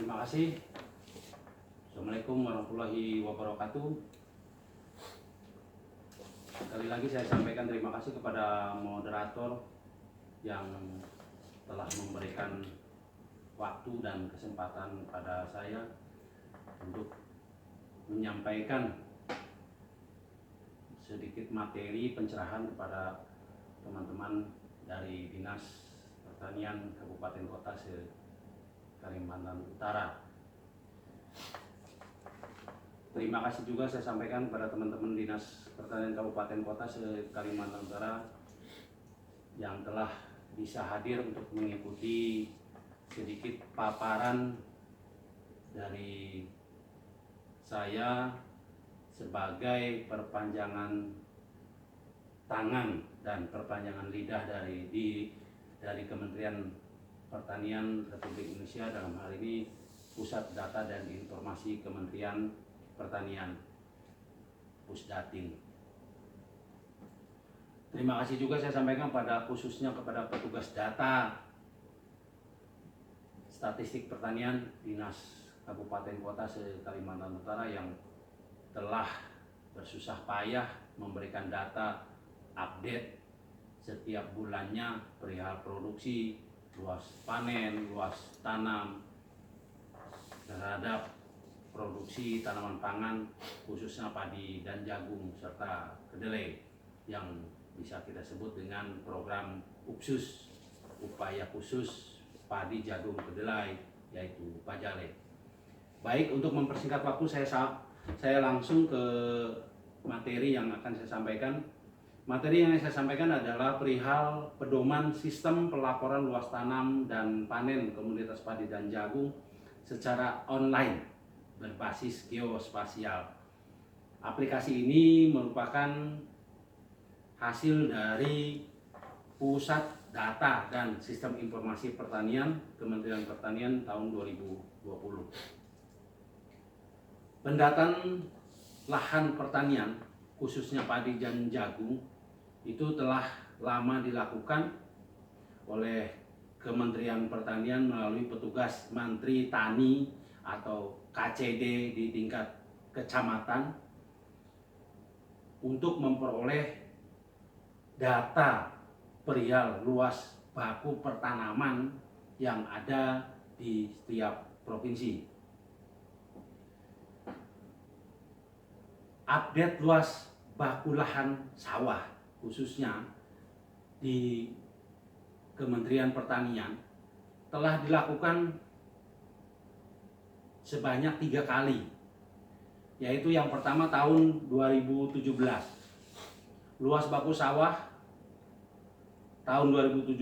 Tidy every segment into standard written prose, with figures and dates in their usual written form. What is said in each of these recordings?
Terima kasih. Assalamualaikum warahmatullahi wabarakatuh. Sekali lagi saya sampaikan terima kasih kepada moderator yang telah memberikan waktu dan kesempatan pada saya untuk menyampaikan sedikit materi pencerahan kepada teman-teman dari Dinas Pertanian Kabupaten Kota Kalimantan Utara. Terima kasih juga saya sampaikan kepada teman-teman Dinas Pertanian Kabupaten Kota Kalimantan Utara yang telah bisa hadir untuk mengikuti sedikit paparan dari saya sebagai perpanjangan tangan dan perpanjangan lidah dari Kementerian Pertanian Republik Indonesia, dalam hal ini Pusat Data dan Informasi Kementerian Pertanian, Pusdatin. Terima kasih juga saya sampaikan khususnya kepada petugas data statistik pertanian Dinas Kabupaten Kota Kalimantan Utara yang telah bersusah payah memberikan data update setiap bulannya perihal produksi, luas panen, luas tanam, terhadap produksi tanaman pangan khususnya padi dan jagung serta kedelai yang bisa kita sebut dengan program UKSUS, upaya khusus padi jagung kedelai, yaitu Pajale. Baik, untuk mempersingkat waktu saya langsung ke materi yang akan saya sampaikan. Materi yang saya sampaikan adalah perihal pedoman sistem pelaporan luas tanam dan panen komoditas padi dan jagung secara online berbasis geospasial. Aplikasi ini merupakan hasil dari Pusat Data dan Sistem Informasi Pertanian Kementerian Pertanian tahun 2020. Pendataan lahan pertanian khususnya padi dan jagung itu telah lama dilakukan oleh Kementerian Pertanian melalui petugas Mantri Tani atau KCD di tingkat kecamatan untuk memperoleh data perihal luas baku pertanaman yang ada di setiap provinsi. Update luas baku lahan sawah khususnya di Kementerian Pertanian telah dilakukan sebanyak 3 kali, yaitu yang pertama tahun 2017 luas baku sawah tahun 2017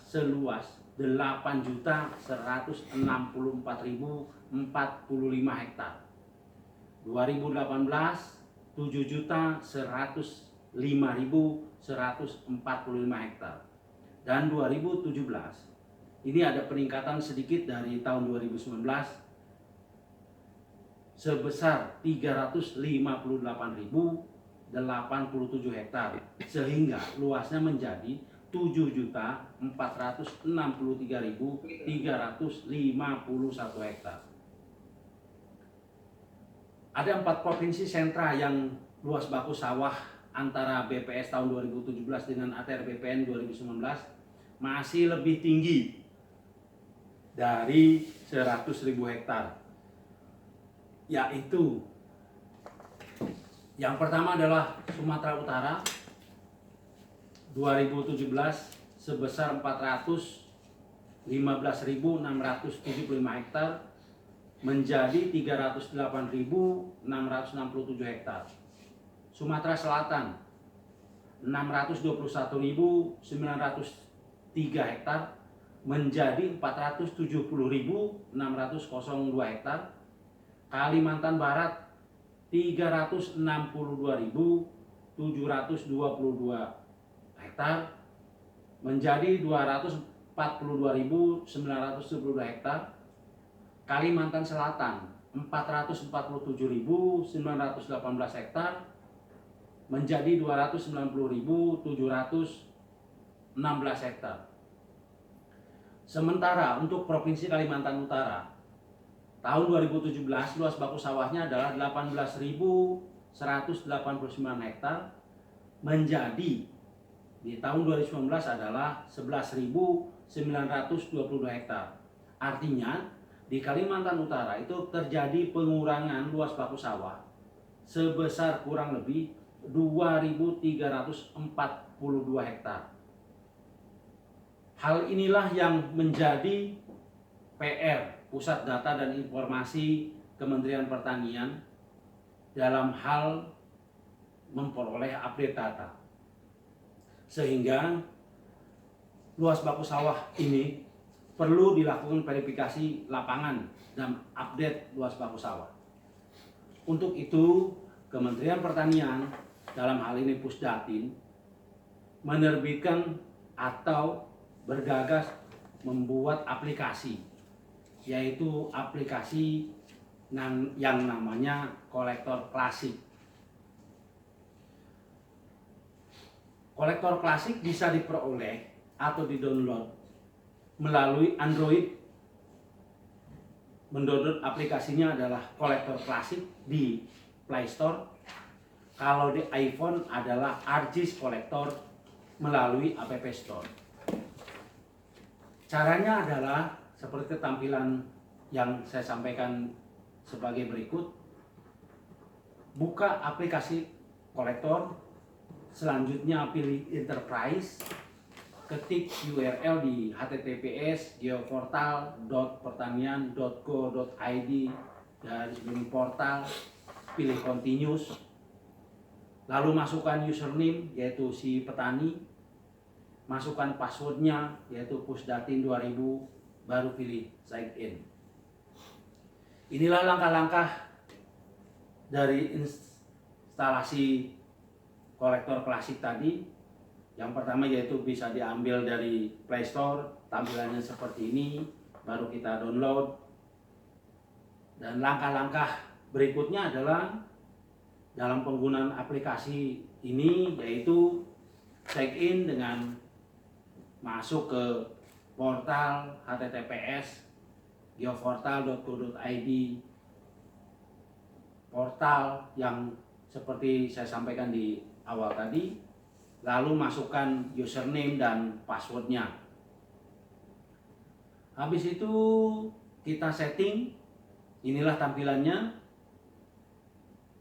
seluas 8.164.045 hektar. 2018 7.105.145 hektar. Dan 2017 ini ada peningkatan sedikit dari tahun 2019 sebesar 358.087 hektar, sehingga luasnya menjadi 7.463.351 hektar. Ada 4 provinsi sentra yang luas baku sawah antara BPS tahun 2017 dengan ATR BPN 2019 masih lebih tinggi dari 100.000 hektar. Yaitu yang pertama adalah Sumatera Utara 2017 sebesar 415.675 hektar menjadi 308.667 hektar. Sumatera Selatan 621.903 hektar menjadi 470.602 hektar. Kalimantan Barat 362.722 hektar menjadi 242.972 hektar. Kalimantan Selatan 447.918 hektar menjadi 290.716 hektar. Sementara untuk Provinsi Kalimantan Utara tahun 2017 luas baku sawahnya adalah 18.189 hektar, menjadi di tahun 2019 adalah 11.922 hektar. Artinya di Kalimantan Utara itu terjadi pengurangan luas baku sawah sebesar kurang lebih 2.342 hektar. Hal inilah yang menjadi PR Pusat Data dan Informasi Kementerian Pertanian dalam hal memperoleh update data, sehingga luas baku sawah ini perlu dilakukan verifikasi lapangan dan update luas baku sawah. Untuk itu Kementerian Pertanian dalam hal ini Pusdatin menerbitkan atau bergagas membuat aplikasi, yaitu aplikasi yang namanya Kolektor Klasik. Kolektor Klasik bisa diperoleh atau di-download melalui Android. Mendownload aplikasinya adalah Kolektor Klasik di Play Store. Kalau di iPhone adalah ArcGIS Kolektor melalui App Store. Caranya adalah seperti tampilan yang saya sampaikan sebagai berikut. Buka aplikasi Kolektor, selanjutnya pilih Enterprise, ketik URL di https://geoportal.pertanian.go.id/portal, pilih Continuous, lalu masukkan username yaitu si petani, masukkan passwordnya yaitu Pusdatin 2000, baru pilih sign in. Inilah langkah-langkah dari instalasi Kolektor Klasik tadi. Yang pertama yaitu bisa diambil dari Play Store, tampilannya seperti ini, baru kita download. Dan langkah-langkah berikutnya adalah dalam penggunaan aplikasi ini, yaitu check in dengan masuk ke portal https://geoportal.go.id, portal yang seperti saya sampaikan di awal tadi, lalu masukkan username dan passwordnya. Habis itu kita setting. Inilah tampilannya,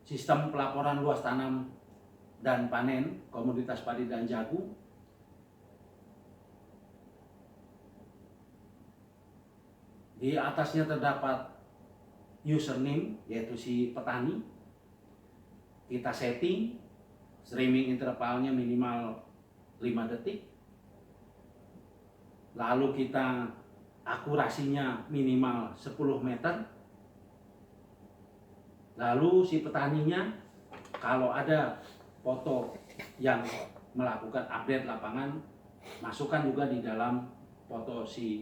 sistem pelaporan luas tanam dan panen komoditas padi dan jagung. Di atasnya terdapat username yaitu si petani. Kita setting streaming intervalnya minimal 5 detik. Lalu kita akurasinya minimal 10 meter. Lalu si petaninya, kalau ada foto yang melakukan update lapangan, masukkan juga di dalam foto si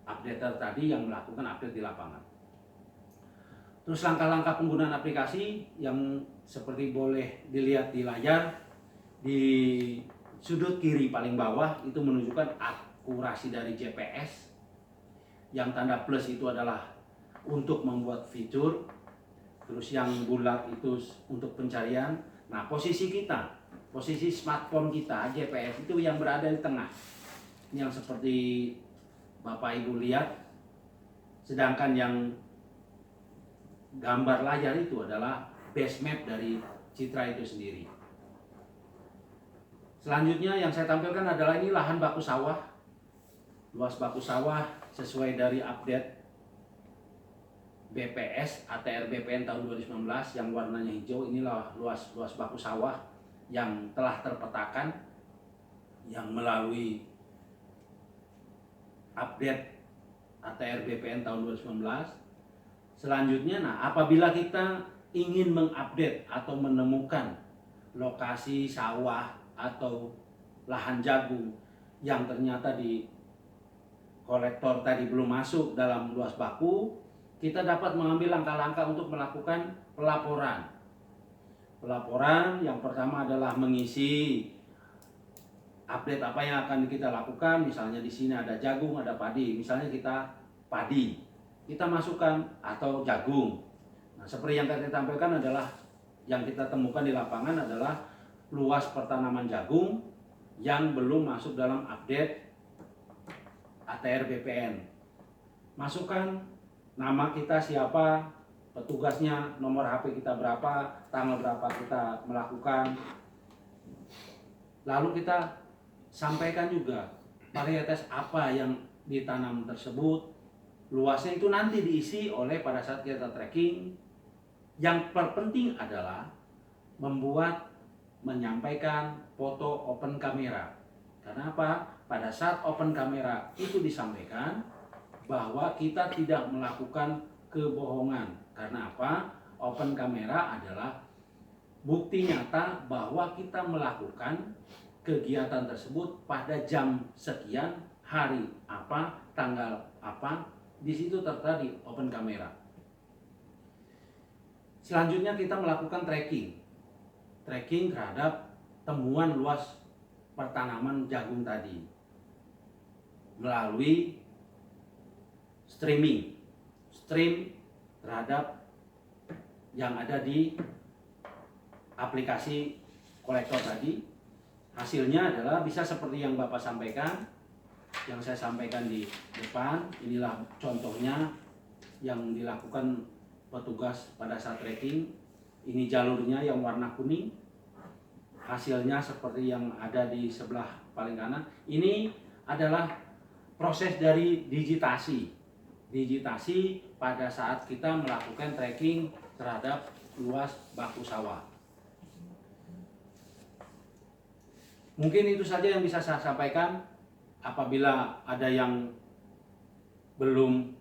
updater tadi yang melakukan update di lapangan. Terus langkah-langkah penggunaan aplikasi yang seperti boleh dilihat di layar, di sudut kiri paling bawah itu menunjukkan akurasi dari GPS. Yang tanda plus itu adalah untuk membuat fitur. Terus yang bulat itu untuk pencarian. Nah, posisi kita, posisi smartphone kita, GPS itu yang berada di tengah. Yang seperti Bapak Ibu lihat. Sedangkan yang gambar layar itu adalah base map dari citra itu sendiri. Selanjutnya yang saya tampilkan adalah ini lahan baku sawah. Luas baku sawah sesuai dari update BPS ATR BPN tahun 2019 yang warnanya hijau. Inilah luas baku sawah yang telah terpetakan yang melalui update ATR BPN tahun 2019. Selanjutnya, apabila kita ingin mengupdate atau menemukan lokasi sawah atau lahan jagung yang ternyata di kolektor tadi belum masuk dalam luas baku, kita dapat mengambil langkah-langkah untuk melakukan pelaporan. Pelaporan yang pertama adalah mengisi update apa yang akan kita lakukan. Misalnya di sini ada jagung, ada padi. Misalnya kita padi. kita masukkan atau jagung. Nah, seperti yang tadi tampilkan adalah yang kita temukan di lapangan adalah luas pertanaman jagung yang belum masuk dalam update ATR BPN. Masukkan nama kita siapa, petugasnya, nomor HP kita berapa, tanggal berapa kita melakukan. Lalu kita sampaikan juga varietas apa yang ditanam tersebut. Luasnya itu nanti diisi oleh pada saat kita tracking. Yang terpenting adalah menyampaikan foto open kamera. Karena apa? Pada saat open kamera itu disampaikan bahwa kita tidak melakukan kebohongan. Karena apa? Open kamera adalah bukti nyata bahwa kita melakukan kegiatan tersebut pada jam sekian, hari apa, tanggal apa. Di situ tertera di open kamera. Selanjutnya kita melakukan tracking terhadap temuan luas pertanaman jagung tadi melalui stream terhadap yang ada di aplikasi kolektor tadi. Hasilnya adalah bisa seperti yang Bapak sampaikan, yang saya sampaikan di depan. Inilah contohnya yang dilakukan petugas pada saat tracking. Ini jalurnya yang warna kuning. Hasilnya seperti yang ada di sebelah paling kanan. Ini adalah proses dari digitasi pada saat kita melakukan tracking terhadap luas baku sawah. Mungkin itu saja yang bisa saya sampaikan. Apabila ada yang belum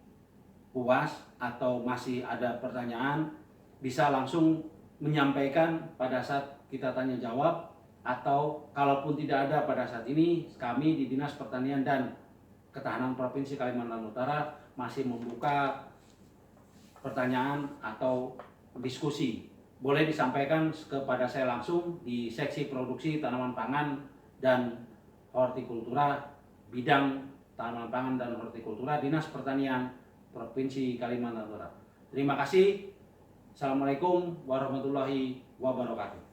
puas atau masih ada pertanyaan, bisa langsung menyampaikan pada saat kita tanya jawab, atau kalaupun tidak ada pada saat ini, kami di Dinas Pertanian dan Ketahanan Provinsi Kalimantan Utara masih membuka pertanyaan atau diskusi. Boleh disampaikan kepada saya langsung di seksi produksi tanaman pangan dan hortikultura, bidang tanaman pangan dan hortikultura, Dinas Pertanian Provinsi Kalimantan Utara. Terima kasih. Assalamualaikum warahmatullahi wabarakatuh.